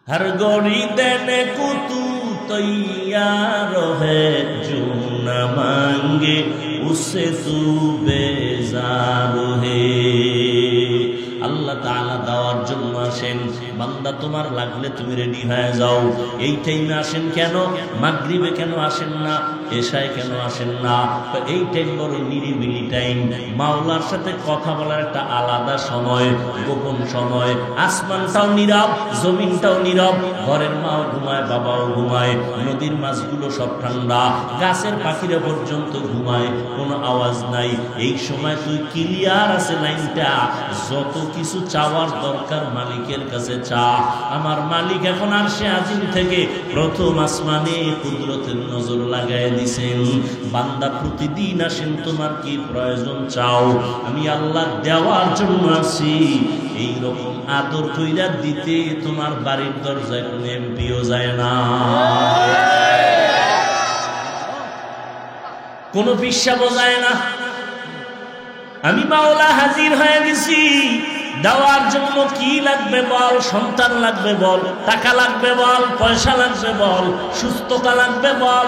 हर घड़ी देने को तू तैयार है, जो न मांगे उससे तू बेजार है। আল্লাহ তাআলা দেওয়ার জন্য আসেন। বান্দা তোমার লাগলে তুমি রেডি হয়ে যাও। এই টাইমে আসেন কেন? মাগরিবে কেন আসেন না? এশায় কেন আসেন না? তো এই টাইম বড় নিরিবিলি টাইম, মাওলার সাথে কথা বলার একটা আলাদা সময়, গোপন সময়। আসমানটাও নীরব, জমিনটাও নীরব, ঘরের মাও ঘুমায়, বাবাও ঘুমায়, নদীর মাছগুলো সব ঠান্ডা, গাছের পাখিরা পর্যন্ত ঘুমায়, কোনো আওয়াজ নাই। এই সময় তুই ক্লিয়ার আছে লাইনটা, যত কিছু চাওয়ার দরকার মালিকের কাছে চা। আমার মালিক এখন আরশে আজিম থেকে প্রথম আসমানে কুদরতের নজর লাগায় দিছেন। বান্দা প্রতিদিন আসেন, তোমার কি প্রয়োজন চাও, আমি আল্লাহ দেওয়ার জন্য আছি। এই রকম আদর কইরা দিতে তোমার বাড়ির দরজায় কোনো এমপিও যায় না, কোনো পিসাবও যায় না। আমি মাওলা হাজির হয়ে গেছি, দেওয়ার জন্য কি লাগবে বল? সন্তান লাগবে বল, টাকা লাগবে বল, পয়সা লাগবে বল, সুস্থতা লাগবে বল,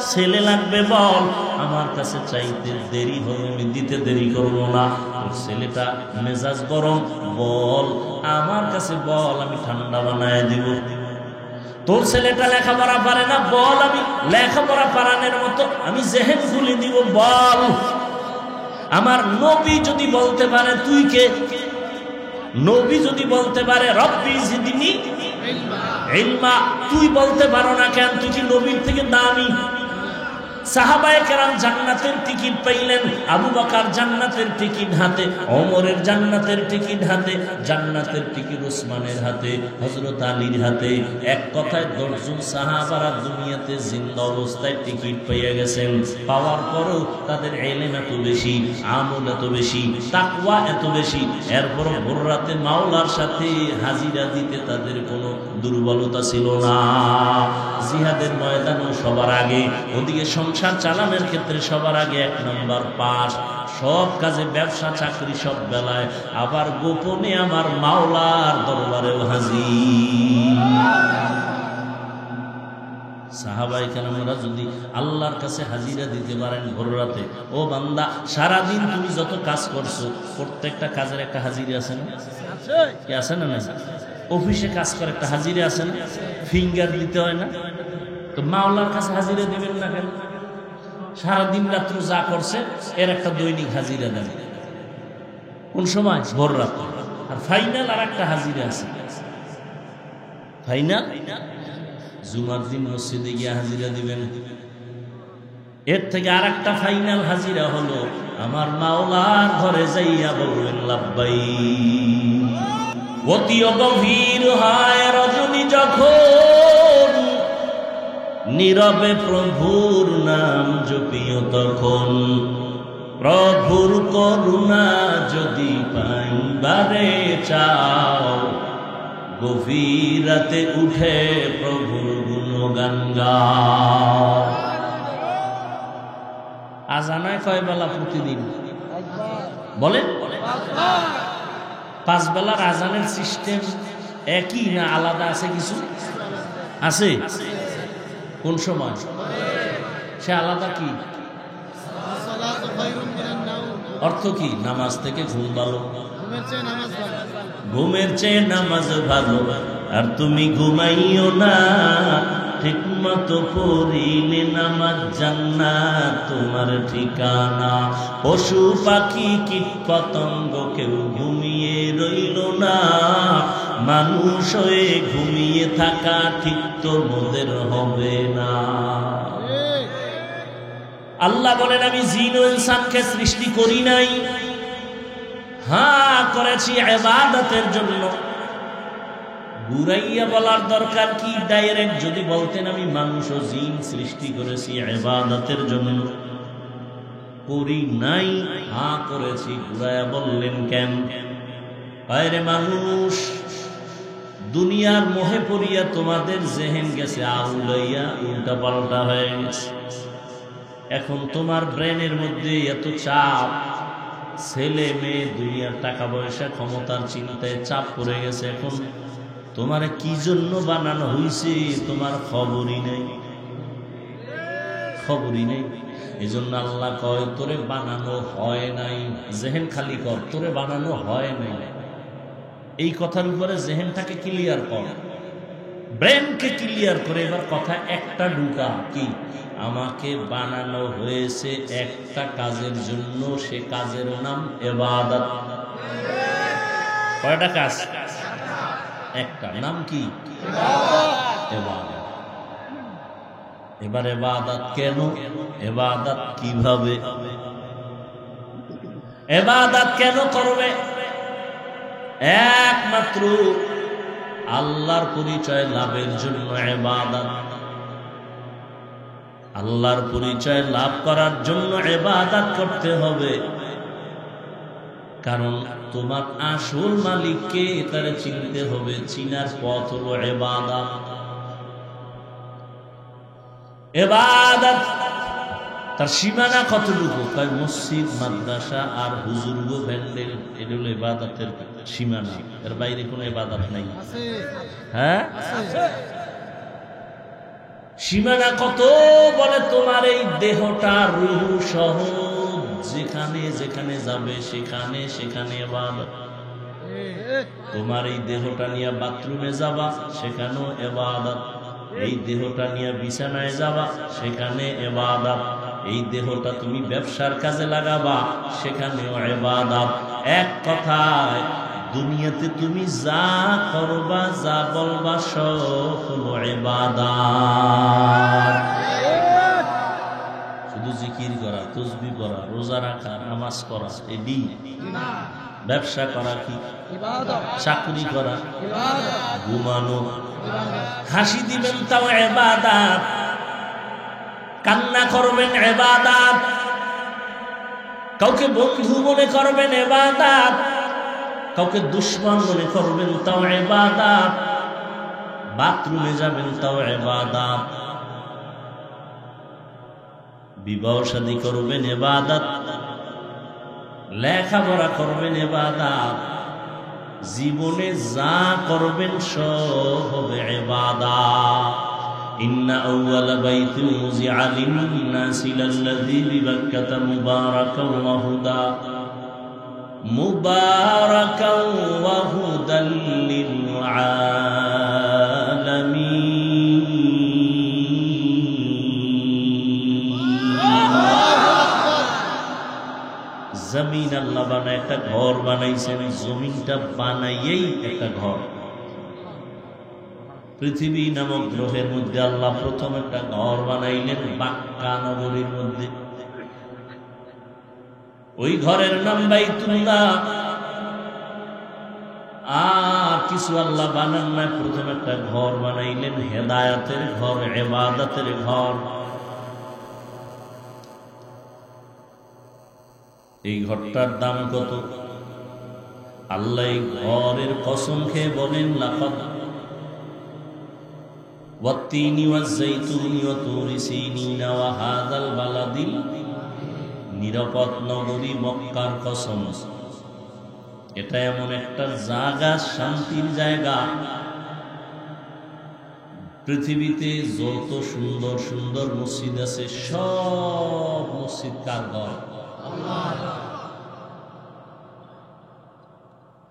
ছেলে লাগবে বল। আমার কাছে চাইতে দেরি হবে, আমি দিতে দেরি করবো না। তোর ছেলেটা মেজাজ গরম, বল আমার কাছে বল, আমি ঠান্ডা বানায় দিব। তোর ছেলেটা লেখাপড়া পারে না, বল আমি লেখাপড়া পারানোর মতো আমি জেহেন খুলে দিব, বল। আমার নবী যদি বলতে পারে তুই কে, নবী যদি বলতে পারে রব্বি জিদনি ইলমা, তুই বলতে পারো না কেন? তুই কি নবীর থেকে দামি? সাহাবায়ে কেরাম জান্নাতের টিকিট পাইলেন, আবু বকর জান্নাতের টিকিট হাতে, ওমরের জান্নাতের টিকিট হাতে, জান্নাতের টিকিট ওসমানের হাতে, হযরত আলীর হাতে। এক কথায় 10 জন সাহাবারা দুনিয়াতে জিন্দা অবস্থায় টিকিট পেয়ে গেছেন। পাওয়ার পরেও তাদের ইলম এত বেশি, আমল এত বেশি, তাকওয়া এত বেশি, এরপরও ভোর রাতে মাওলার সাথে হাজিরা দিতে তাদের কোনো দুর্বলতা ছিল না। জিহাদের ময়দানও সবার আগে, ওদিকে সংসার চালানোর ক্ষেত্রে সবার আগে 1 নম্বর পাস, সব কাজে, ব্যবসা চাকরি সব বেলায়, আবার গোপনে আমার মাওলার দরবারেও হাজির। সাহাবায়ে কেরামরা যদি আল্লাহর কাছে হাজিরা দিতে পারেন ভোর রাতে, ও বান্দা সারাদিন তুমি যত কাজ করছো প্রত্যেকটা কাজের একটা হাজিরা আছে না? কি আছে না? অফিসে কাজ করে একটা হাজিরা আছে না? ফিঙ্গার দিতে হয় না? তো মাওলার কাছে হাজিরা দিবেন না কেন? সারাদিন রাত্র যা করছে এর একটা দৈনিক হাজিরা দেবে। কোন সময়? ভোর রাত। আর ফাইনাল আর একটা হাজিরা আছে, ফাইনাল জুমার দিন মসজিদে গিয়ে হাজিরা দিবেন। এর থেকে আর একটা ফাইনাল হাজিরা হলো আমার মাওলার ঘরে যাইয়া বলবেন লাব্বাইক। অতি গভীর হয় রজনী যখন, নীরবে প্রভুর নাম জপিও তখন। প্রভুর করুণা যদি পাইবারে চাও, গভীর রাতে উঠে প্রভুর গুণগান গাও। আজানায় কয় বেলা প্রতিদিন বলেন? 5 বেলার আজানের সিস্টেম একই না আলাদা আছে? কিছু আছে। কোন সময় সে আলাদা? কি অর্থ? কি নামাজ থেকে ঘুম ভালো, ঘুমের চেয়ে নামাজ ভালো। আর তুমি ঘুমাইও না, ঠিক মতো পড়িলে নামাজ জান্নাত তোমার ঠিকানা। পশু পাখি কীট পতঙ্গ কেউ ঘুমিয়ে রইল না, মানুষ হয়ে ঘুমিয়ে থাকা ঠিক তোমাদের হবে না। আল্লাহ বলেন আমি জিন ও ইনসানকে সৃষ্টি করি নাই, হ্যাঁ করেছি ইবাদতের জন্য। ঘুরাইয়া বলার দরকার কি? ডাইরেক্ট যদি বলতেন আমি মানুষ ও জিন সৃষ্টি করেছি ইবাদতের জন্য, করি নাই, হ্যাঁ করেছি, ঘুরাইয়া বললেন কেন? আরে মানুষ, দুনিয়ার মোহে পড়িয়া তোমাদের জেহেন গেছে আউলাইয়া, উল্টা পাল্টা হয়ে গেছে। এখন তোমার ব্রেনের মধ্যে এত চাপ, ছেলে মেয়ে দুনিয়ার টাকা পয়সা ক্ষমতার চিন্তায় চাপ পড়ে গেছে। এখন তোমার কি জন্য বানানো হয়েছে তোমার খবরই নেই, খবরই নেই। এই জন্য আল্লাহ কয় তোরে বানানো হয় নাই, জেহেন খালি কর, তোরে বানানো হয় নাই। এই কথার উপরে জেহেনটাকে ক্লিয়ার কর, ব্রেনকে ক্লিয়ার করে এবার কথা একটা ঢুকা কি, আমাকে বানানো হয়েছে একটা কাজের জন্য, সে কাজের নাম ইবাদত। কয়টা কাজ? একটা, নাম কি? ইবাদত। এবার ইবাদত কেন, ইবাদত কিভাবে, ইবাদত কেন করবে? একমাত্র আল্লাহর পরিচয় লাভের জন্য ইবাদত। আল্লাহর পরিচয় লাভ করার জন্য ইবাদত করতে হবে, কারণ তোমার আসল মালিককে তারে চিনতে হবে। চিনার পথ হলো ইবাদত। ইবাদত তার সীমানা কতটুকু? মসজিদ, মাদ্রাসা আর হুজুর ব্যান্ডেল, এটা হলো ইবাদতের সীমানা, এর বাইরে কোনো ইবাদত নাই। হ্যাঁ, সীমানা কত? বলে তোমার এই দেহটা রূহ সহ যেখানে যেখানে যাবে সেখানে সেখানে ইবাদত। তোমার এই দেহটা নিয়ে বাথরুমে যাবা, সেখানেও ইবাদত। এই দেহটা নিয়ে বিছানায় যাবা, সেখানে ইবাদত। এই দেহটা তুমি ব্যবসার কাজে লাগাবা, সেখানেও ইবাদত। এক কথায় দুনিয়াতে তুমি যা করবা, যা বলবা, সব হলো ইবাদত। শুধু জিকির করা, তাসবিহ করা, রোজা রাখা, নামাজ পড়া এডি না। ব্যবসা করা কি ইবাদত, চাকরি করা ইবাদত, ঘুমানো, হাসি দিবেন তাও ইবাদত, কান্না করবেন ইবাদত, কাউকে বন্ধু মনে করবেন ইবাদত, কাউকে দুশমন মনে করবেন তাও ইবাদত, বাথরুমে যাবেন তাও ইবাদত, বিবাহ শাদী করবেন ইবাদত, লেখাপড়া করবেন ইবাদত, জীবনে যা করবেন সব হবে ইবাদত। ইন্না আউওয়ালা বাইতিন মুযিআ লিন-নাসি লাল্লাযী বিবাক্কাতা মুবারাকান ওয়া হুদা, মুবারাকান ওয়া হুদাল লিল আলামিন। জমিন আল্লাহ বানায় একটা ঘর বানাইছেন, জমিনটা বানাইয়েই একটা ঘর। পৃথিবী নামক গ্রহের মধ্যে আল্লাহ প্রথম একটা ঘর বানাইলেন মক্কা নগরীর মধ্যে। ওই ঘরের নাম বাইতুল্লাহ। আর কিছু আল্লাহ বানান না, প্রথম একটা ঘর বানাইলেন হেদায়েতের ঘর, ইবাদতের ঘর। এই ঘরটার দাম কত? আল্লাহ এই ঘরের কসম খেয়ে বলেন, লাকাদ ওয়াত্তিনি ওয়াজ-যাইতুনি ওয়া তুরি সিনিনা ওয়া হাযাল বালাদিল, নিরাপদ নগরী মক্কার কসম। এটা এমন একটা জায়গা, শান্তির জায়গা। পৃথিবীতে যত সুন্দর সুন্দর মসজিদ আছে, সব মসজিদ কার ঘর?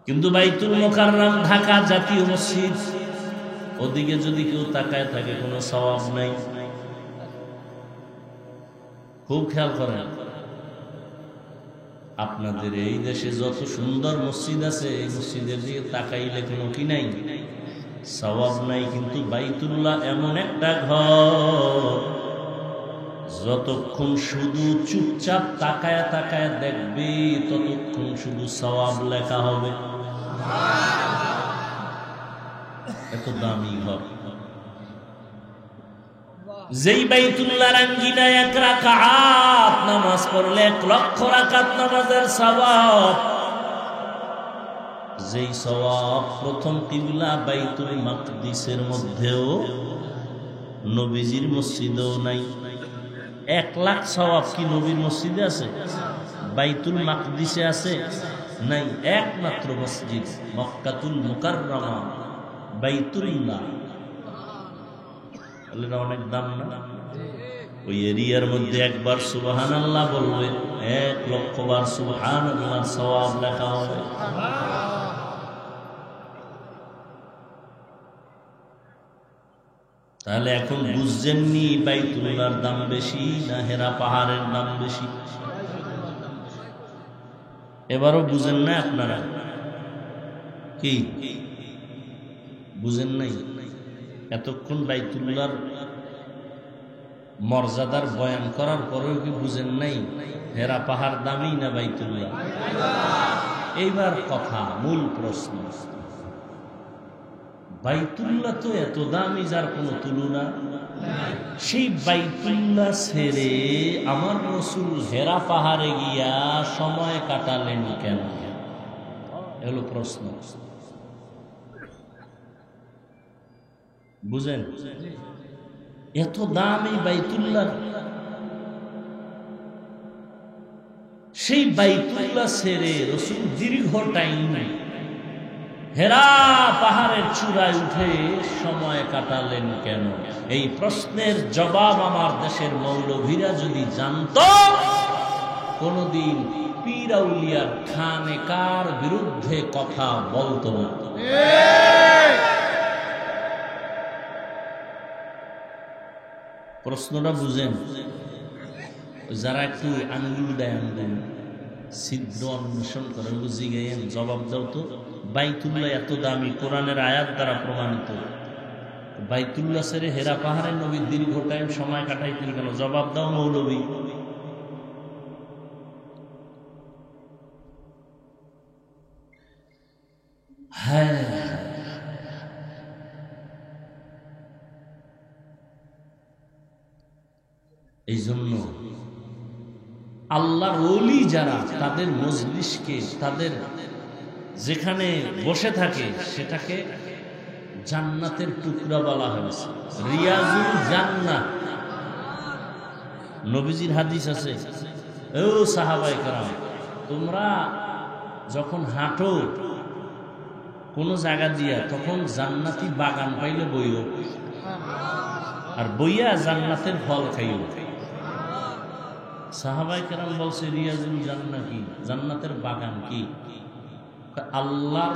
কিন্তু বাইতুল মুকাররম ঢাকা জাতীয় মসজিদ, ওদিকে যদি কেউ তাকায় থাকে কোনো সওয়াব নাই। খুব খেয়াল করেন, আপনাদের এই দেশে যত সুন্দর মসজিদ আছে, এই মসজিদের দিকে তাকাইলে কোনো কি নাই? সওয়াব নাই। কিন্তু বাইতুল্লাহ এমন একটা ঘর, যতক্ষণ শুধু চুপচাপ তাকায়া তাকায়া দেখবে, ততক্ষণ শুধু সওয়াব লেখা হবে। এত দামি ঘর। যেই বাইতুল্লাহর আঙ্গিনায় 1 রাকাত নামাজ পড়লে 1 লক্ষ রাকাত নামাজের সওয়াব। যেই সওয়াব প্রথম কিবলা বাইতুল মাকদিসের মধ্যেও, নবীজির মসজিদেও নাই। 1 লাখ সওয়াব কি নবীর মসজিদে আছে? বাইতুল মাকদিসে আছে? নাই। একমাত্র মসজিদ মক্কাতুল মুকাররমা, বাইতুল্লাহ, বললেন অনেক দাম না? ওই এরিয়ার মধ্যে একবার সুবহানাল্লাহ বলবে 1,00,000 বার সুবহানাল্লাহ সওয়াব লেখা হবে। তাহলে এখন বুঝছেননি বাইতুল্লাহর দাম বেশি না হেরা পাহাড়ের দাম বেশি? এবারও বুঝেন না আপনারা? কি বুঝেন নাই? এতক্ষণ বাইতুল্লাহর মর্যাদার বয়ান করার পরেও কি বুঝেন নাই হেরা পাহাড় দামি না বাইতুল্লাহ? এইবার কথা, মূল প্রশ্ন, বাইতুল্লাহ তো এত দামি যার কোনো তুলনা, সেই বাইতুল্লাহ ছেড়ে আমার রাসূল হেরা পাহাড়ে গিয়া সময় কাটালেন কেন? এগুলো প্রশ্ন। বুঝেন? এত দাম এই বাইতুল্লাহ, সেই বাইতুল্লাহ ছেড়ে রাসূল দীর্ঘ টাইম হেরা পাহাড়ের চূড়ায় উঠে সময় কাটালেন কেন? এই প্রশ্নের জবাব আমার দেশের মৌলভীরা যদি জানত, কোনদিন পীর আউলিয়ার খানেকার বিরুদ্ধে কথা বলতো না। প্রশ্নটা বুঝেন? যারা একটু আঙ্গুল দেয়, আঙ্গুল ছিদ্র অন্বেষণ করেন, বুঝি গেয়েন, জবাব দাও তো, বাইতুল্লাহ এত দামি, কোরআনের আয়াত দ্বারা প্রমাণিত, বাইতুল্লাহ ছেড়ে হেরা পাহাড়ের নবী দীর্ঘ টাইম সময় কাটাইতেন কেন? জবাব দাও মৌলভী। হ্যাঁ, এই জন্য আল্লাহর ওলি যারা, তাদের মজলিসকে, তাদের যেখানে বসে থাকে সেটাকে জান্নাতের টুকরা বলা হয়েছে, রিয়াজুল জান্নাহ। নবীজির হাদিস আছে, ও সাহাবায়ে কেরাম, তোমরা যখন হাঁটো কোনো জায়গা দিয়া, তখন জান্নাতি বাগান পাইলে বইও, আর বইয়া জান্নাতের ফল খাইও। সাহাবায়ে কেরাম বলছে, রিয়াজুল জান্নাহ কি? জান্নাতের বাগান কি? আল্লাহর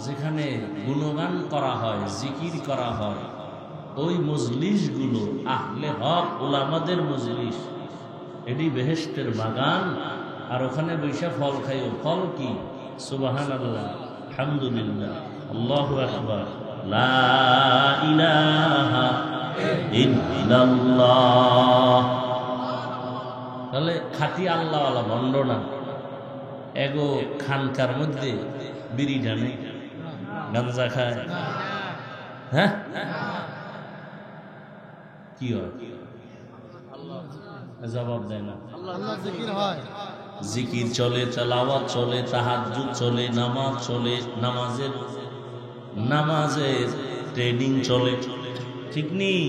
যেখানে গুণগান করা হয়, জিকির করা হয়, ওই মজলিসগুলো আহলে হক উলামাদের মজলিস, এটি বেহেশতের বাগান। আর ওখানে বৈশা ফল খাইও। ফল কি? সুবহানাল্লাহ, আলহামদুলিল্লাহ, আল্লাহু আকবার, লা ইলাহা ইল্লাল্লাহ। তাহলে খাঁটি আল্লাহওয়ালা, ভণ্ড না। এগো খানকার মধ্যে বিড়ি টানে, গাঁজা খায়, হ্যাঁ, কি হয়? জবাব দেয় না। জিকির চলে, তেলাওয়াত চলে, তাহাজ্জুদ চলে, নামাজ চলে, নামাজের ট্রেডিং চলে, ঠিক নেই?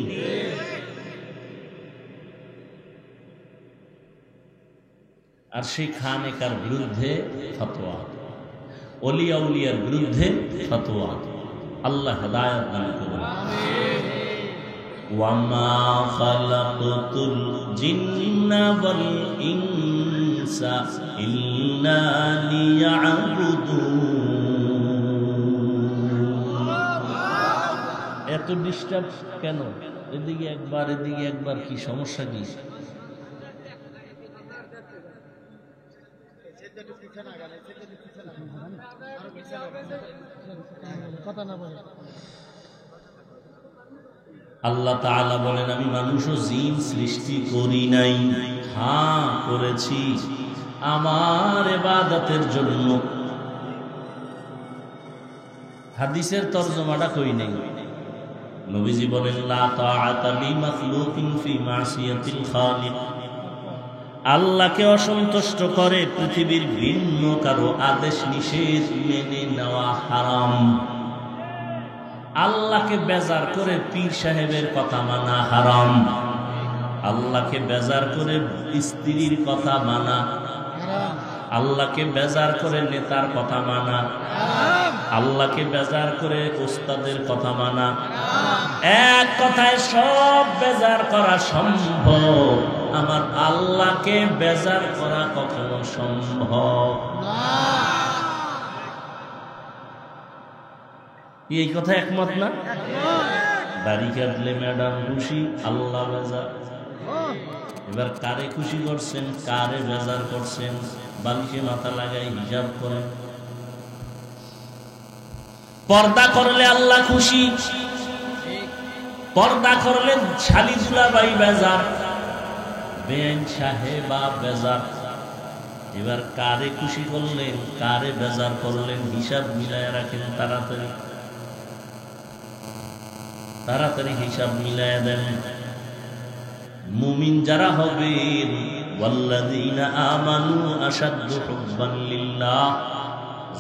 আর সেই খানেকার বিরুদ্ধে ফতোয়া, ওলিয়া উলিয়ার বিরুদ্ধে ফতোয়া। আল্লাহ হেদায়েত দান করুন। ওয়ামা খালাকতুল জিন্না ওয়াল ইনসা ইল্লা লিয়াবুদুন। এত ডিস্টার্ব কেন? এদিকে একবার, এদিকে একবার, কি সমস্যা? কি আল্লাহ তাআলা বলেন, আমি মানুষ ও জিন সৃষ্টি করি নাই, হ্যাঁ করেছি আমার ইবাদতের জন্য। হাদিসের তরজমাটা কই নেই। নবীজি বলেন, লা তাআতা লিমাখলুকিন ফি মাসিয়াতিল খালিক। আল্লাহকে অসন্তুষ্ট করে পৃথিবীর ভিন্ন কারো আদেশ নিষেধ মেনে নেওয়া হারাম। আল্লাহকে বেজার করে পীর সাহেবের কথা মানা হারাম। আল্লাহকে বেজার করে স্ত্রীর কথা মানা, আল্লাহকে বেজার করে নেতার কথা মানা, আল্লাহকে বেজার করে উস্তাদের কথা মানা। এক কথায় সব বেজার করা সম্ভব, আমার আল্লাহকে বেজার করা কখনো সম্ভব না। এই কথা একমত না? দাড়ি কাটলে ম্যাডাম খুশি, আল্লাহ বেজার। এবার কারে খুশি করছেন, কারে বেজার করছেন, বালিশে মাথা লাগাই হিসাব করেন। পর্দা করলে আল্লাহ খুশি, পর্দা করলে শালি দুলাভাই বেজার, বেআইন সাহেবা বেজার। এবার কারে খুশি করলেন, কারে বেজার করলেন, হিসাব মিলায় রাখেন। তাড়াতাড়ি তাড়াতাড়ি হিসাব মিলায় দেন। মুমিন যারা হবেন, ওয়াল্লাযীনা আমানু আশাদ্দু হুব্বান লিল্লাহ,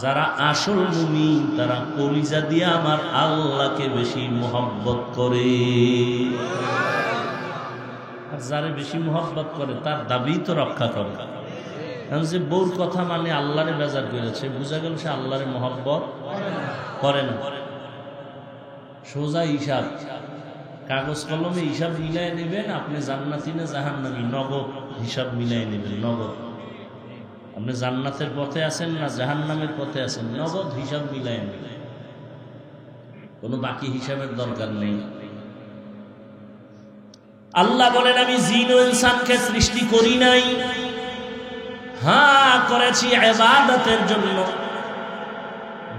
যারা আসল মুমিন তারা কলিজা দিয়ে আমার আল্লাহকে বেশি মহব্বত করে। আর যারা বেশি মহব্বত করে তার দাবি তো রক্ষা করে। কারণ যে বউর কথা মানে আল্লাহরে বেজার করেছে, বুঝা গেল সে আল্লাহরে মহব্বত করে না। সোজা হিসাব, কাগজ কলমে হিসাব মিলাই নেবেন, আপনি জান্নাতি না জাহান্নামী, নগদ হিসাব মিলাই নেবেন। নগদ আপনি জান্নাতের পথে আছেন না জাহান্নামের পথে আছেন, নগদ হিসাব মিলাই নেবেন, কোনো বাকি হিসাবের দরকার নেই। আল্লাহ বলেন আমি জিন ও ইনসানকে সৃষ্টি করি নাই, হ্যাঁ করেছি ইবাদতের জন্য।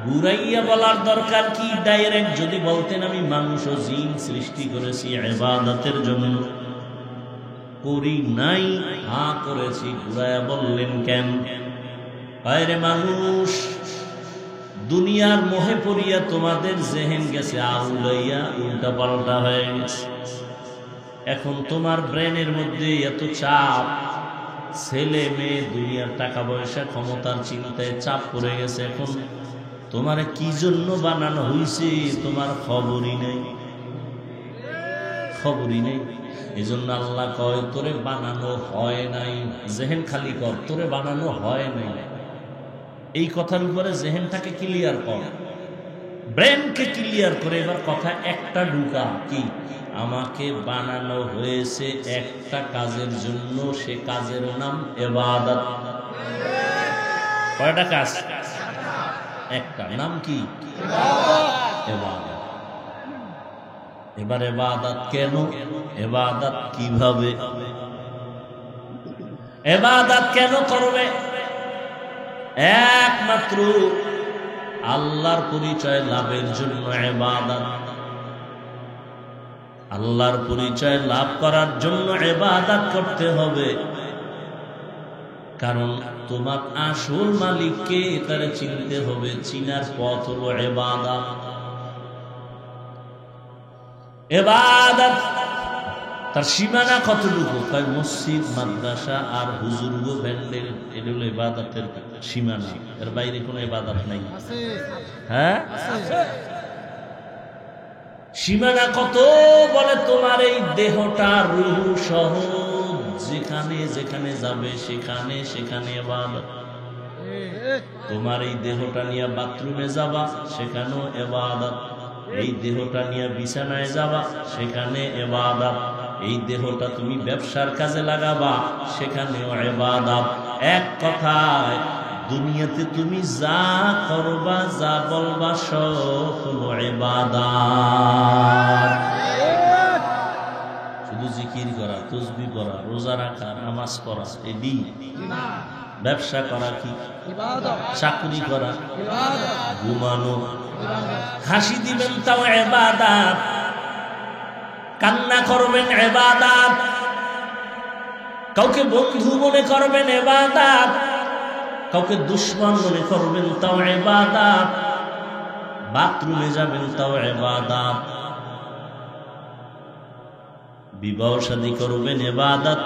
ঘুরাইয়া বলার দরকার কি? ডাইরেক্ট যদি বলতেন আমি মানুষ ও জিন সৃষ্টি করেছি ইবাদতের জন্য, করি নাই, হ্যাঁ করেছি, ঘুরাইয়া বললেন কেন? আরে মানুষ, দুনিয়ার মোহে পড়িয়া তোমাদের জেহেন গেছে আউলাইয়া, উল্টা পাল্টা হয়ে গেছে। এখন তোমার ব্রেনের মধ্যে এত চাপ, ছেলে মেয়ে দুনিয়ার টাকা পয়সা ক্ষমতার চিন্তায় চাপ পড়ে গেছে। এখন তোমার কি জন্য বানানো হয়েছে তোমার খবরই নেই, খবরই নেই। এই জন্য আল্লাহ কয় তোরে বানানো হয় নাই, জেহেন খালি কর, তোরে বানানো হয় নাই। এই কথার উপরে জেহেনটাকে ক্লিয়ার কর, ব্রেনকে ক্লিয়ার করে। এবার কথা একটা ঢুকা কি? আমাকে বানানো হয়েছে একটা কাজের জন্য, সে কাজের নাম ইবাদত। কয়টা কাজ? একটা, নাম কি? ইবাদত। এবার ইবাদত কেন, ইবাদত কিভাবে, ইবাদত কেন করবে? একমাত্র আল্লাহর পরিচয় লাভের জন্য ইবাদত। আল্লাহর পরিচয় লাভ করার জন্য ইবাদত করতে হবে। কারণ তোমার আসল মালিককে তারে চিনতে হবে, চিনার পথ হলো ইবাদত। ইবাদত তার সীমানা কতটুকু? তাই মসজিদ, মাদ্রাসা আর হুজুরগো ব্যান্ডের এটা হলো ইবাদতের সীমানা, এর বাইরে কোনো ইবাদত নাই। হ্যাঁ, সীমানা কত? বলে তোমার এই দেহটা রূহ সহ যেখানে যেখানে যাবে সেখানে সেখানে ইবাদত। তোমার এই দেহটা নিয়ে বাথরুমে যাবা, সেখানেও ইবাদত। এই দেহটা নিয়ে বিছানায় যাবা, সেখানে ইবাদত। এই দেহটা তুমি ব্যবসার কাজে লাগাবা, সেখানেও ইবাদত। এক কথায় দুনিয়াতে তুমি যা করবা, যা বলবা, সব হলো ইবাদত। শুধু জিকির করা, তাসবিহ পড়া, রোজা রাখা, নামাজ পড়া এডি না। ব্যবসা করা কি ইবাদত, চাকরি করা ইবাদত, ঘুমানো, হাসি দিবেন তাও ইবাদত, কান্না করবেন ইবাদত, কাউকে বন্ধু মনে করবেন ইবাদত, কাউকে দুশমন মনে করবেন তাও ইবাদত, বাথরুমে যাবেন তাও ইবাদত, বিবাহ শাদী করবেন ইবাদত,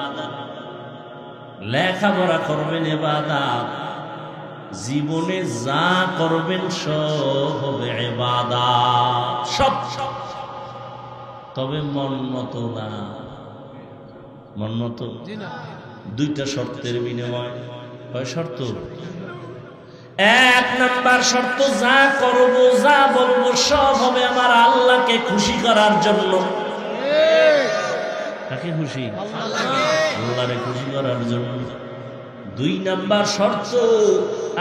লেখাপড়া করবেন ইবাদত, জীবনে যা করবেন সব হবে ইবাদত, সব। তবে মন মতো না, মন মতো দুইটা শর্তের বিনিময়। কয় শর্ত? এক নাম্বার শর্ত, যা করব যা বলবো সব হবে আমার আল্লাহকে খুশি করার জন্য। কাকে খুশি? আল্লাহকে খুশি করার জন্য। দুই নাম্বার শর্ত,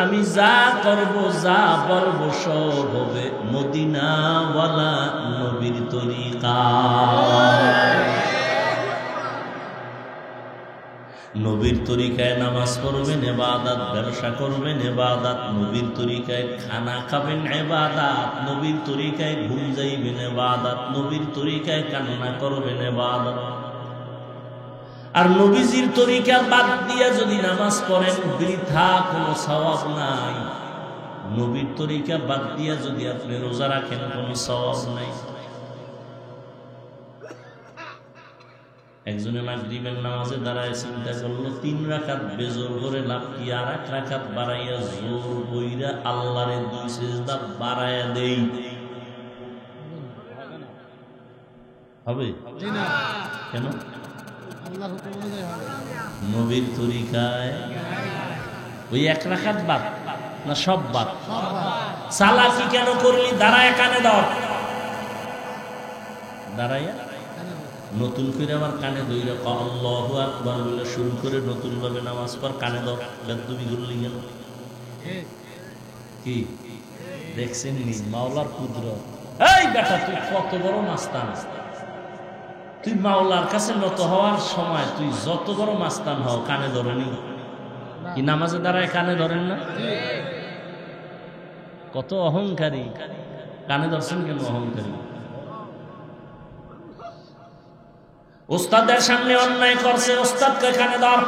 আমি যা করব যা বলবো সব হবে মদিনাওয়ালা নবীর তরিকা। নবীর তরিকায় নামাজ পড়বেন ইবাদত, ব্যবসা করবেন ইবাদত, নবীর তরিকায় খানা খাবেন ইবাদত, নবীর তরিকায় ঘুম যাইবেন ইবাদত, নবীর তরিকায় কান্না করবেন ইবাদত। আর নবীজির তরিকা বাদ দিয়া যদি নামাজ পড়েন বৃথা, কোনো সওয়াব নাই। নবীর তরিকা বাদ দিয়া যদি আপনি রোজা রাখেন কোনো সওয়াব নাই। একজনে মাগরিবের নামাজে দাঁড়ায় চিন্তা করলো 3 রাকাত বেজোর করে লাভ কি, আর 1 রাকাত বাড়াইয়া জোর বইরা আল্লাহরে 2 সিজদা বাড়াইয়া দেই, হবে? কেন? নবীর তরিকায় ওই 1 রাকাত বাদ না সব বাদ? সালাকি কেন করলি? দাঁড়ায় কানে দাও, দাঁড়াইয়া নতুন করে আবার কানে দইরা আল্লাহু আকবার বলে শুরু করে নতুন ভাবে নামাজ পড়, কানে দাও। বেদবি করলি কেন? কি দেখছেন নি মাওলার কুদরত? এই বেটা, তুই কত বড় মাস্তান! তুই মাওলার কাছে নত হওয়ার সময় তুই যত বড় মাস্তান হও, কানে ধরেনি? কি নামাজে দাঁড়ায় কানে ধরেন না? কত অহংকারী! কানে ধরছেন কেন অহংকারী? ওস্তাদের সামনে অন্যায় করছে, ওস্তাদকে কানে ধর,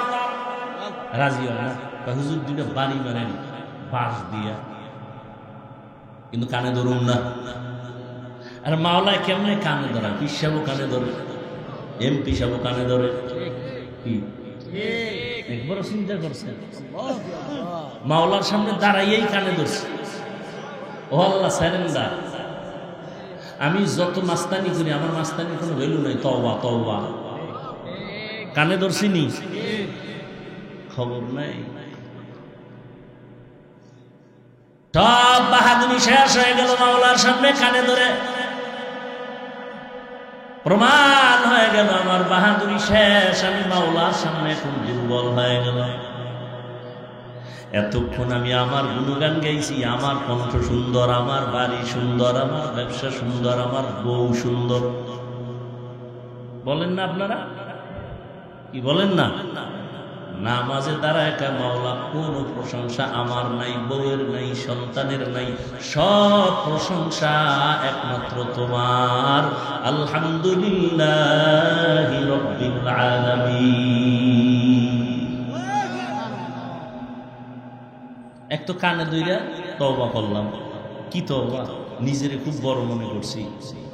রাজি হয় না। হুজুর 2টা বাড়ি মারেন বাঁশ দিয়া, কিন্তু কানে ধরুন না। আর মাওলায় কেমনে কানে ধরা? পীর সাহেবও কানে ধরে, এমপি সাহেবও কানে ধরে। কি একবারও চিন্তা করছেন? মাওলার সামনে দাঁড়াইয়েই কানে ধরছে। ও আল্লাহ সারেন্ডার, আমি যত মাস্তানি করি আমার মাস্তানির কোনো ভ্যালু নাই। তওবা তওবা, কানে ধরছিনি, খবর নাই। সব বাহাদুরি শেষ হয়ে গেল, মাওলার সামনে কানে ধরে প্রমাণ হয়ে গেল আমার বাহাদুরি শেষ। আমি মাওলার সামনে এখন দুর্বল হয়ে গেল। এতক্ষণ আমি আমার গুণগান গাইছি, আমার কণ্ঠ সুন্দর, আমার বাড়ি সুন্দর, আমার ব্যবসা সুন্দর, আমার বউ সুন্দর। বলেন না আপনারা? কি বলেন না? নামাজে দাঁড়ায় কা মাওলা কোনো প্রশংসা আমার নাই, বউয়ের নাই, সন্তানের নাই, সব প্রশংসা একমাত্র তোমার। আলহামদুলিল্লাহি রাব্বিল আলামিন। এক তো কানে দইরা তওবা করলাম। কি তওবা? নিজেরে খুব বড় মনে করছি,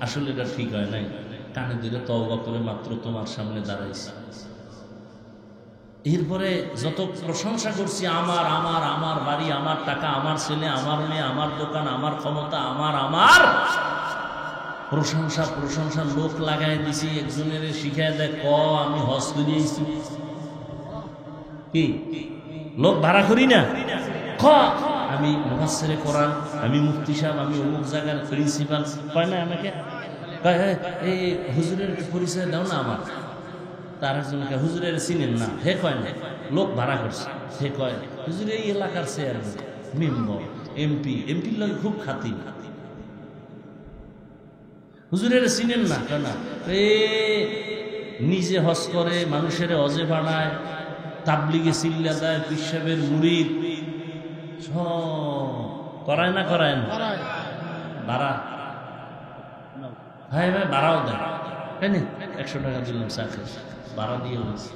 আসলে এটা ঠিক হয় নাই। কানে দইরা তওবা করে মাত্র তোমার সামনে দাঁড়াইছি। এরপরে যত প্রশংসা করছি, আমার আমার আমার বাড়ি, আমার টাকা, আমার ছেলে, আমার মেয়ে, আমার দোকান, আমার ক্ষমতা, আমার আমার প্রশংসা প্রশংসা লোক লাগাই দিছি। একজনের শিখায় দেয় ক আমি হজ করিয়েছি। কি লোক ভাড়া করি না? ক আমি মুফাসসিরে কোরআন, আমি মুফতি সাহেব, আমি অমুক জায়গার প্রিন্সিপাল। কয় না আমাকে, এই হুজুরের পরিচয় দাও না আমার। তার একজনকে হুজুরের চিনেন না, হে কয় না, লোক ভাড়া করছে। হে কয় হুজুর এই এলাকার চেয়ারম্যান, মেম্বার, এমপি, এমপির লোক খুব খাতি। হুজুরের চিনেন না, কেন না? নিজে হজ করে, মানুষের হজে বানায়, তাবলিগে চিল্লা দেয়, পীর সাহেবের মুরিদ সব করায় না? করায় না? ভাড়া, ভাই ভাই ভাড়াও দেয়। তাই না? 100 টাকা দিলাম চাকরি, ভাড়া দিয়ে বলছি।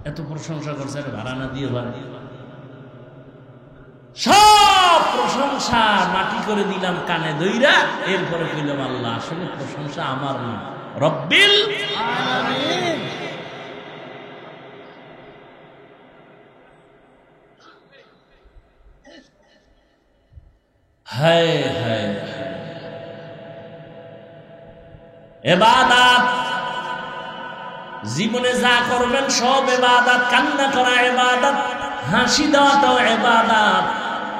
এত প্রশংসা করছে, ভাড়া না দিয়ে ভাড়া, সব প্রশংসা মাটি করে দিলাম কানে দইরা। এরপরে কইলাম আল্লাহ আসলে প্রশংসা আমার না, রব্বিল আলামিন। হায় হায়, ইবাদত জীবনে যা করবেন সব ইবাদত। কান্না করা ইবাদত, হাসি দেওয়াটাও ইবাদত,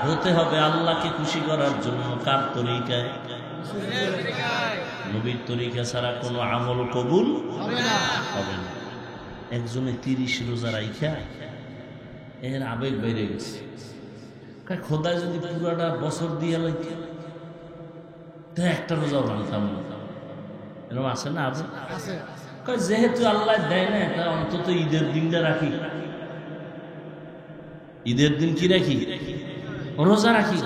হতে হবে আল্লাহকে খুশি করার জন্য। কার তরিকায়? নবীর তরিকা ছাড়া কোনো আমল কবুল হবে না। একজনে 30 রোজা রাইখা এর আবেগ বেড়ে গেছে, খোদা যদি পুরাটা বছর দিয়ে লাইতে তো একটা রোজাও ভাঙতাম না। এরকম আছে না? যেহেতু আল্লাহ দেয় না, তা অন্তত ঈদের দিনটা রাখি। ঈদের দিন কি রাখি? রোজা রাখি।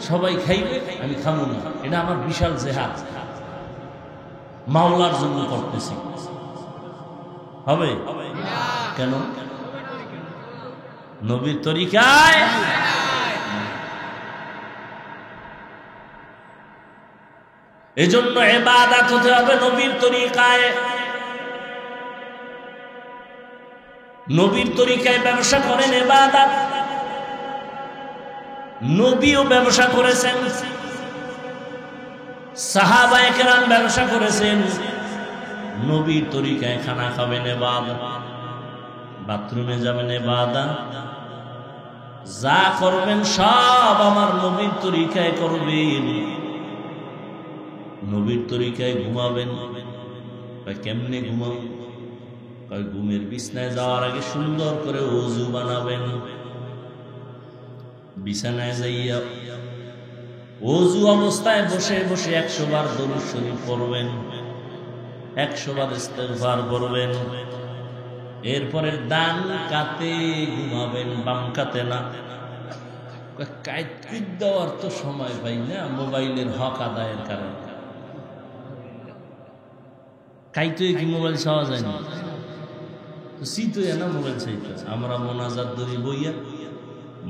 সবাই খাইবে, আমি খাবো না। এটা আমার বিশাল জেহাদ, মাওলার জন্য করতেছি। হবে কেন? নবীর তরিকায়। এজন্য ইবাদত হতে হবে নবীর তরিকায়। নবীর তরিকায় ব্যবসা করেন ইবাদত। নবীও ব্যবসা করেছেন, সাহাবায়ে কেরাম ব্যবসা করেছেন। নবীর তরিকায় খানা খাবেন ইবাদত, বাথরুমে যাবেন ইবাদত, যা করবেন সব আমার নবীর তরিকায় করবেন। নবীর তরিকায় ঘুমাবেন। কেমনে ঘুমাবেন? ঘুমের বিছানায় যাওয়ার আগে সুন্দর করে ওযু বানাবেন। বিছানায় যাইয়া ওযু অবস্থায় বসে বসে 100 বার দরুদ শরীফ পড়বেন, 100 বার ইস্তেগফার করবেন। এরপরে ডান কাতে ঘুমাবেন, বাম কাতে না। কাইত দেওয়ার তো সময় পাই না, মোবাইলের হক আদায়ের কারণে। কাইতে কি মোবাইল চাওয়া যায় না? শীতই না মোবাইল চাইতে। আমরা মোনাজাত ধরে বইয়া,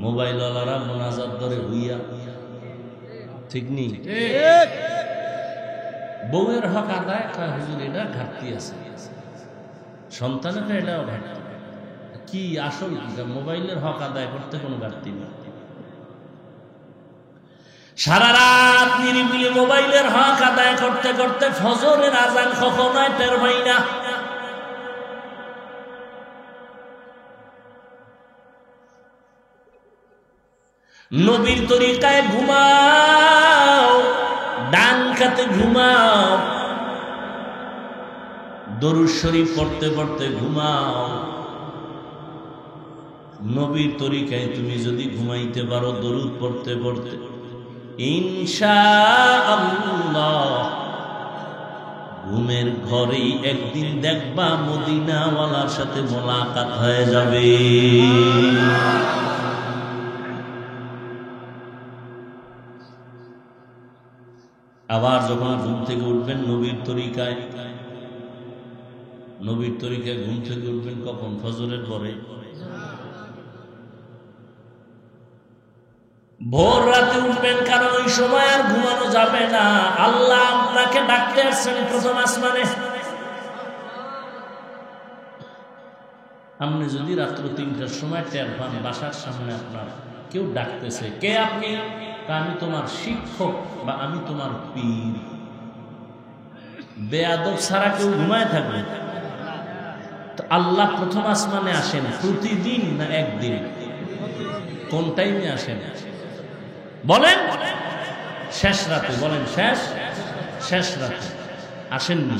মোবাইলওয়ালারা মোনাজাত ধরে হইয়া। ঠিক নেই? বউয়ের হক আদায় হুজুর এটা ঘাটতি আছে, সন্তানের এটাও ঘাটতি। কি আসল মোবাইলের হক আদায় করতে কোনো ঘাটতি নেই। সারা রাত নিরিবিলি মোবাইলের হক আদায় করতে করতে ফজরের আজান কখনো টের পাই না। নবীর তরিকায় ঘুমাও, ডান কাতে ঘুমাও, দরুদ শরীফ পড়তে পড়তে ঘুমাও। নবীর তরিকায় তুমি যদি ঘুমাইতে পারো দরুদ পড়তে পড়তে, ইনশাআল্লাহ ঘুমের ঘরেই একদিন দেখবা মদিনাওয়ালার সাথে মোলাকাত হয়ে যাবে। আবার যখন ঘুম থেকে উঠবেন নবীর তরিকায়, নবীর তরিকায় ঘুম থেকে উঠবেন কখন? ফজরের পরে। ভোর রাতে উঠবেন, কারণ ওই সময় আর ঘুমানো যাবে না। আল্লাহ আপনাকে ডাকতে আসছেন প্রথম আসমানে। আপনি যদি রাত্র 3টার সময় টের পান বাসার সামনে আপনার কেউ ডাকতেছে, কে আপনি? আমি তোমার শিক্ষক বা আমি তোমার পীর। বেয়াদব ছাড়া কেউ ঘুমায় থাকবে? তো আল্লাহ প্রথম আসমানে আসেন প্রতিদিন না একদিন? কোন টাইমে আসেন বলেন? শেষ রাতে। বলেন শেষ রাতে আসেননি?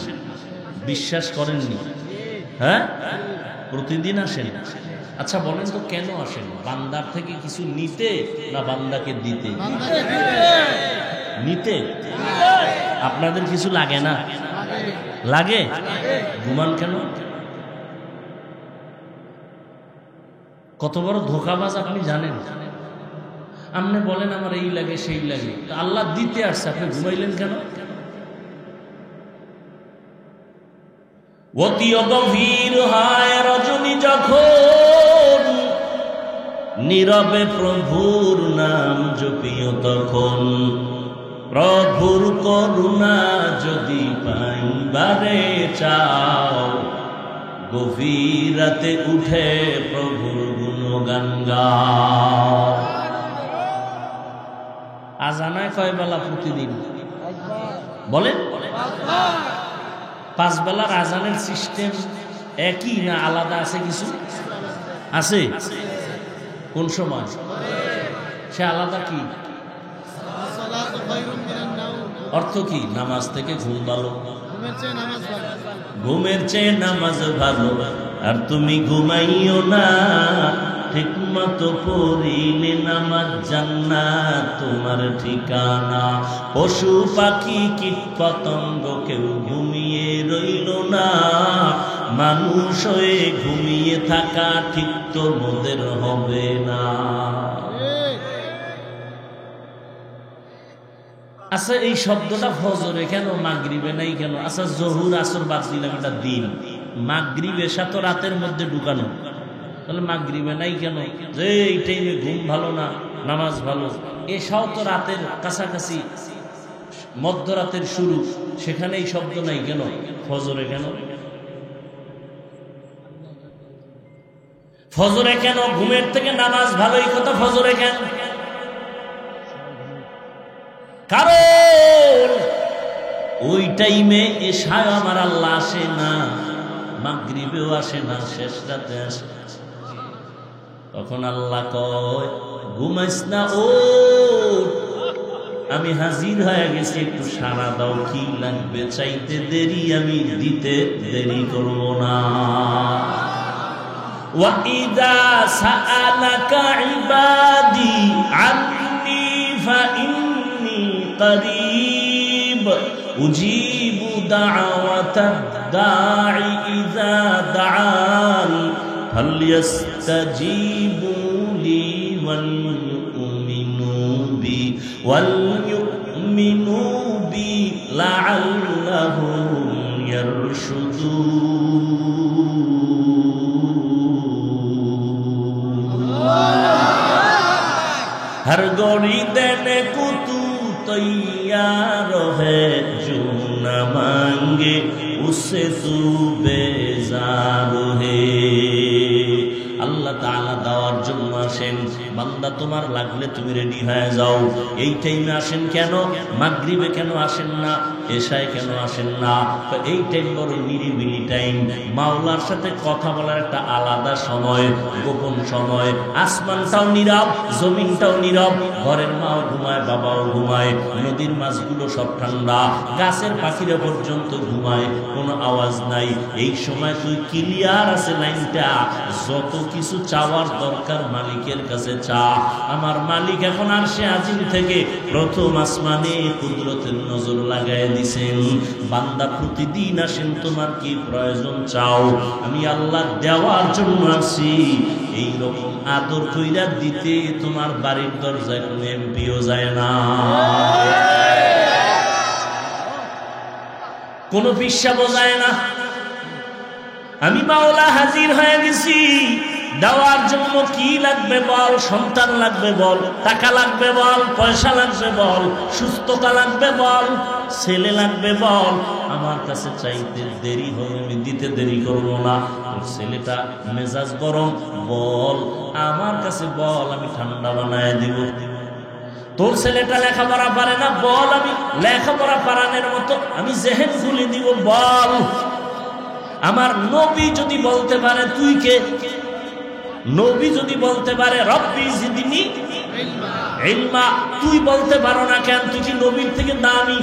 বিশ্বাস করেননি? হ্যাঁ, প্রতিদিন আসেন। আচ্ছা বলেন তো কেন আসেন? বান্দার থেকে কিছু নিতে না বান্দাকে দিতে? নিতে। আপনাদের কিছু লাগে না? লাগে। ঘুমান কেন? কত বড় ধোঁকাবাজ আপনি জানেন? আপনি বলেন আমার এই লাগে সেই লাগে, আল্লাহ দিতে আসছে, আপনি ঘুমাইলেন কেন? অতি গভীর হয় রজনী যখন, নীরবে প্রভুর নাম জপিও তখন। প্রভুর করুণা যদি পাইবারে চাও, গভীর রাতে উঠে প্রভুর গুণগান গাও। আজানায় কয় বেলা প্রতিদিন? বলেন। 5 বেলার আজানের সিস্টেম একই না আলাদা আছে? কিছু আছে। কোন সময়? সে আলাদা কি অর্থ কি? নামাজ থেকে ঘুম ভালো, ঘুমের চেয়ে নামাজ ভালো। আর তুমি ঘুমাইও না ঠিক মতো পড়িলে নামাজ জান্নাত তোমার ঠিকানা। পশু পাখি কীট পতঙ্গ কেউ ঘুমিয়ে রইল না, মানুষ হয়ে ঘুমিয়ে থাকা ঠিক তোমাদের হবে না। আচ্ছা এই শব্দটা ফজরে কেন, মাগরিবে নাই কেন? আচ্ছা জহুর আসর বাদ দিলাম, এটা দিন। মাগরিবে সাথে রাতের মধ্যে ঢুকানো, তাহলে মাগরিবে নাই কেন? যে এই টাইমে ঘুম ভালো না, নামাজ ভালো। এসব তো রাতের কাছাকাছি, মধ্যরাতের শুরু, সেখানে এই শব্দ নাই কেন? ফজরে কেন? ফজরে কেন? ঘুমের থেকে নামাজ ভালো, এই কথা ফজরে কেন? কারণ ওই টাইমে এশায় আমার আল্লাহ আসে না, মাগরিবেও আসে না, শেষ রাতে আসে। তখন আল্লাহ কয় ঘুমাইস না, ও আমি হাজির হয়ে গেছি, একটু সাড়া দাও, কি লাগবে চাইতে দেরি আমি দিতে দেরি করব না। ওয়া ইযা সাআলাকা ইবাদি আন্নী ফাইন্নী করিব উজিবু দাওয়াতাদ দাঈ ইযা দাআন ফালইস্তাজিবু লি ওয়ালইউমিনু বি লাআল্লাহুম ইয়ারশুদুন। हर गोरी देने को तू तैयार है, जो न मांगे उससे तू बेजार है। আল্লাহ তাআলা দেওয়ার জন্য আসেন, বান্দা তোমার লাগলে তুমি রেডি হয়ে যাও। এই টাইমে আসেন কেন? মাগরিবে কেন আসেন না? এশায় কেন আসেন না? এই টাইম বড় নিরিবিলি টাইম, মাওলার সাথে কথা বলার একটা আলাদা সময়, গোপন সময়। আসমানটাও নীরব, জমিনটাও নীরব, ঘরের মাও ঘুমায়, বাবাও ঘুমায়, নদীর মাছগুলো সব ঠান্ডা, গাছের পাখিরা পর্যন্ত ঘুমায়, কোনো আওয়াজ নাই। এই সময় তুই ক্লিয়ার আছে লাইনটা, যত কিছু চাওয়ার দরকার মালিকের কাছে চা। আমার মালিক এখন আরশে আজিম থেকে প্রথম আসমানে কুদরতের নজর লাগায় দিছেন। বান্দা প্রতিদিন আসেন, তোমার কি প্রয়োজন চাও, আমি আল্লাহ দেওয়ার জন্য আসি। এই রকম আদর কইরা দিতে তোমার বাড়ির দরজায় কোনো এমপিও যায় না, কোনো পিসাবও যায় না। আমি মাওলা হাজির হয়ে গেছি, দেওয়ার জন্য কি লাগবে বল? সন্তান লাগবে বল, টাকা লাগবে বল, পয়সা লাগবে বল, সুস্থতা লাগবে বল, ছেলে লাগবে বল। আমার কাছে চাইতে দেরি হবে, আমি দিতে দেরি করবো না। তোর ছেলেটা মেজাজ গরম, বল আমার কাছে বল, আমি ঠান্ডা বানায় দিব। তোর ছেলেটা লেখাপড়া পারে না, বল আমি লেখাপড়া পারানোর মতো আমি জেহেন খুলে দিব, বল। আমার নবী যদি বলতে পারে তুই কে, নবী যদি বলতে পারে রব্বি জিদনি ইলমা, তুই বলতে পারো না কেন? তুই কি নবীর থেকে দামি?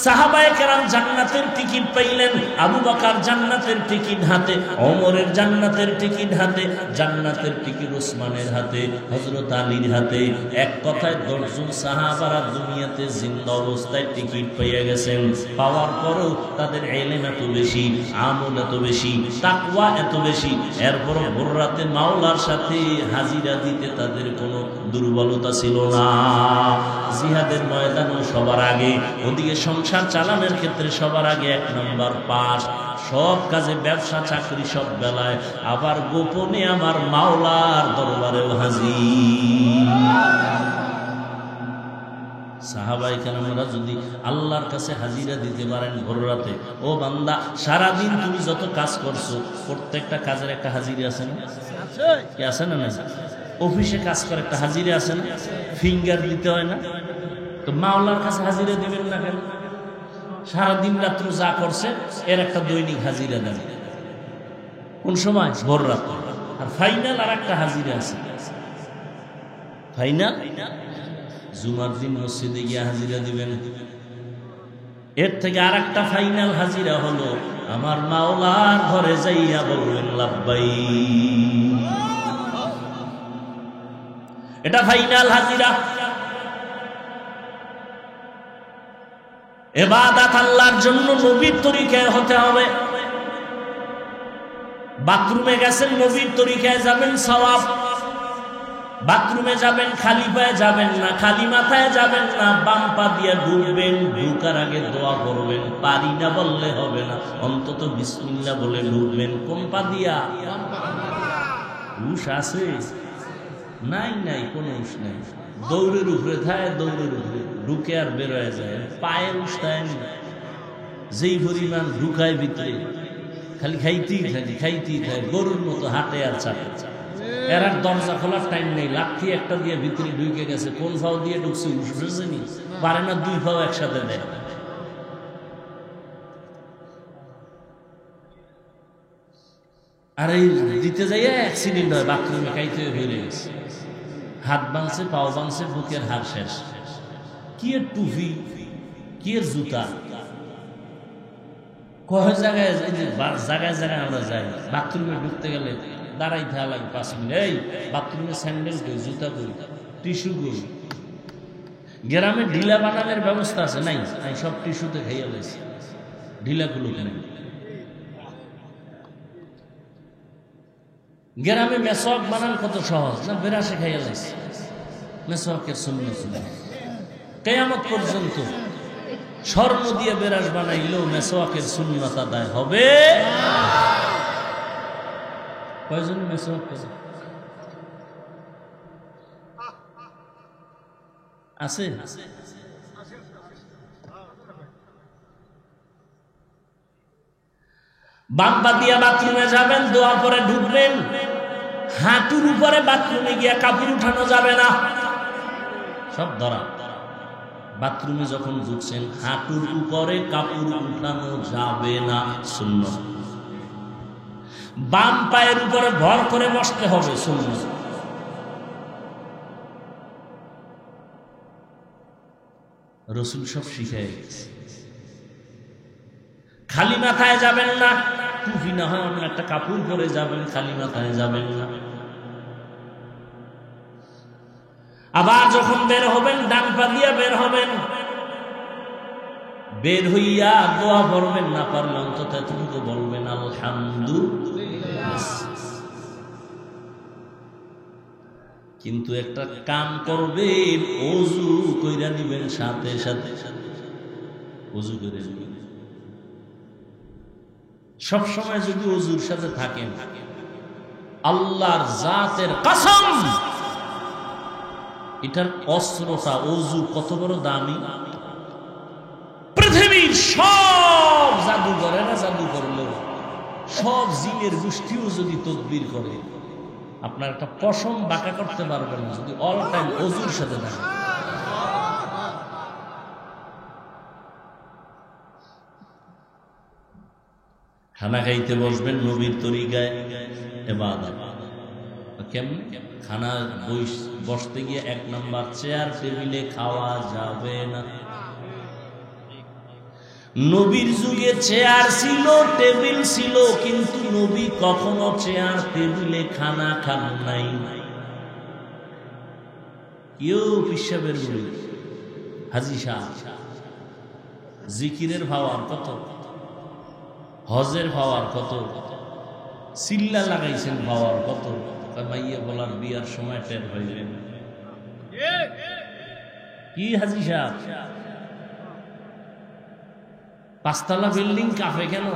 সাহাবায়ে কেরাম জান্নাতের টিকিট পাইলেন, আবু বকর জান্নাতের টিকিট হাতে, ওমরের জান্নাতের টিকিট হাতে, জান্নাতের টিকিট ওসমানের হাতে, হযরত আলীর হাতে। এক কথায় 10 জন সাহাবারা দুনিয়াতে জিন্দা অবস্থায় টিকিট পেয়ে গেছেন। পাওয়ার পরেও তাদের ইলম এত বেশি, আমল এত বেশি, তাকওয়া এত বেশি, এরপরও ভোর রাতে মাওলার সাথে হাজিরা দিতে তাদের কোনো দুর্বলতা ছিল না। জিহাদের ময়দানে সবার আগে, ওদিকে সংসার চালানোর ক্ষেত্রে সবার আগে 1 নম্বর পাস, সব কাজে, ব্যবসা চাকরি সব বেলায়, আবার গোপনে আমার মাওলার দরবারেও হাজির। সাহাবায়ে কেরামরা যদি আল্লাহর কাছে হাজিরা দিতে পারেন ভোর রাতে, ও বান্দা সারাদিন তুমি যত কাজ করছো প্রত্যেকটা কাজের একটা হাজিরা আছে না? কি আছে না? না, অফিসে কাজ করে একটা হাজিরা আছে না? ফিঙ্গার দিতে হয় না? তো মাওলার কাছে হাজিরা দিবেন না কেন? সারাদিন রাত্র যা করছে এর একটা দৈনিক হাজিরা দেন। কোন সময়? ভোর রাত। আর ফাইনাল আর একটা হাজিরা আছে। ফাইনাল জুমার দিন মসজিদে গিয়ে হাজিরা দিবেন। এর থেকে আর একটা ফাইনাল হাজিরা হলো আমার মাওলার ঘরে যাইয়া বলবেন লাব্বাইক। এটা ফাইনাল হাজিরা। ইবাদত আল্লাহর জন্য নবীর তরিকায় হতে হবে। বাথরুমে গেছেন নবীর তরিকায় যাবেন, সওয়াব। বাথরুমে যাবেন খালি পায়ে যাবেন না, খালি মাথায় যাবেন না, বাম পা দিয়ে ঢুকবেন। ঢুকার আগে দোয়া করবেন, পারি না বললে হবে না, অন্তত বিসমিল্লাহ বলে ঢুকবেন। কোন পা দিয়া? উস আছে? নাই নাই, কোনো উস নাই। দৌড়ের উপরে থাকে, দৌড়ের উপরে ঢুকে আর বের হয়ে যায়। পায়ের উস থাকে না, যেই পরিমাণ ঢুকায় ভিতরে খালি খাইতেই থাকে, খাইতেই থাকে, গরুর মতো হাঁটে আর চাটে। এর আর দরজা খোলার টাইম নেই, লাঠি একটা দিয়ে ভিতরে ঢুকে গেছে। কোন ফাও দিয়ে ঢুকছে বুঝেনি, পারে না দুই ফাও একসাথে দেয়। আর এই দিতে যাইয়া অ্যাক্সিডেন্ট হয়, বাথরুমে খাইতে হয়ে গেছে, হাত ভাঙছে, পাও ভাঙছে, বুকের হাড় শেষ। কি এর টুপি, কি এর জুতা, কয় জায়গায় জায়গায় জায়গায় আমরা যাই। বাথরুমে ঢুকতে গেলে দাঁড়াই থাকা লাগে 5 মিনিট। এই বাথরুমে স্যান্ডেল কই, জুতা কই, টিস্যু কই? গ্রামে ঢিলা বানানোর ব্যবস্থা আছে? নাই, সব টিস্যুতে খাইয়া লাইছে। ঢিলাগুলো কেন? গ্রামে মেসওয়াক বানান কত সহজ না, বেরাসে খাইয়া লাইছে। মেসওয়াকের সুন্নাত কিয়ামত পর্যন্ত স্বর্ণ দিয়ে বেরাস বানাইলেও মেসওয়াকের সুন্নাত আদায় হবে। কয়জন মেসওয়াক করে? আছে? বাম পা দিয়া বাথরুমে যাবেন, দোয়া পরে ঢুকবেন। হাঁটুর উপরে বাথরুমে গিয়া কাপড় উঠানো যাবে না, সব ধরা। বাথরুমে যখন ঢুকছেন হাঁটুর উপরে কাপড় উঠানো যাবে না, সুন্নাত। বাম পায়ের উপরে ভর করে বসতে হবে, সুন্নাত। রাসূল সব শিখায় গেছে। খালি মাথায় যাবেন না, টুপি না হয় অন্য একটা কাপড় পরে যাবেন, খালি মাথায় যাবেন না। আবার যখন বের হবেন ডান পা দিয়ে বের হবেন, বের হইয়া দোয়া পড়বেন, না পারলে অন্তত এতটুকু বলবেন আলহামদুলিল্লাহ। কিন্তু একটা কাম করবেন, ওযু কইরা নিবেন, সাথে সাথে ওযু করে নিবেন। সব সময় যদি ওযুর সাথে থাকেন, আল্লাহর জাতের কসম, এটার অস্ত্রটা ওযু কত বড় দামি। পৃথিবীর সব জাদুঘরেরা জাদু করলেও, সব জিনের গোষ্ঠীও যদি তদবির করে, আপনার একটা পশম বাঁকা করতে পারবেন না যদি অল টাইম ওযুর সাথে থাকে। খানা খাইতে বসবেন নবীর তরিকায়, ইবাদত। কেমন? খানা বসতে গিয়ে 1 নাম্বার, চেয়ার টেবিলে খাওয়া যাবে না। নবীর যুগে চেয়ার ছিল, টেবিল ছিল, কিন্তু নবী কখনো চেয়ার টেবিলে খানা খান নাই। কেউ পিসাবের বলি হাজি শাহ জিকিরের ভাওয়ার কত, হজের ভাওয়ার কত, সিল্লা লাগাইছেন ভাওয়ার কত। মাইয়া বলার বিয়ার সময় টের হইলেন কি হাজি সাহেব? 5 তলা বিল্ডিং কাঁপে কেন?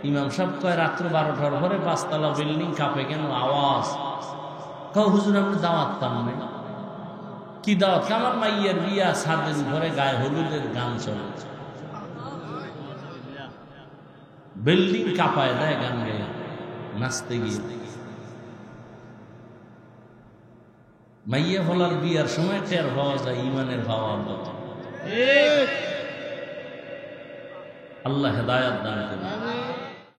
ইমাম সাহেব কয় রাত্র 12টার পরে 5 তলা বিল্ডিং কাঁপে কেন? আওয়াজ। হুজুর আপনি দাওয়াত পান নাই? কি দাওয়াত? আমার মাইয়ার বিয়া, ছাদের ঘরে গায়ে হলুদের গান চলে, বিল্ডিং কাঁপায় দেয় গান গায়ে, নাচতে গিয়ে। মাইয়া ভোলার বিয়ার সময় টের হওয়া যায় ইমানের ভাওয়ার কথা। আল্লাহ হেদায়াত দান করুন।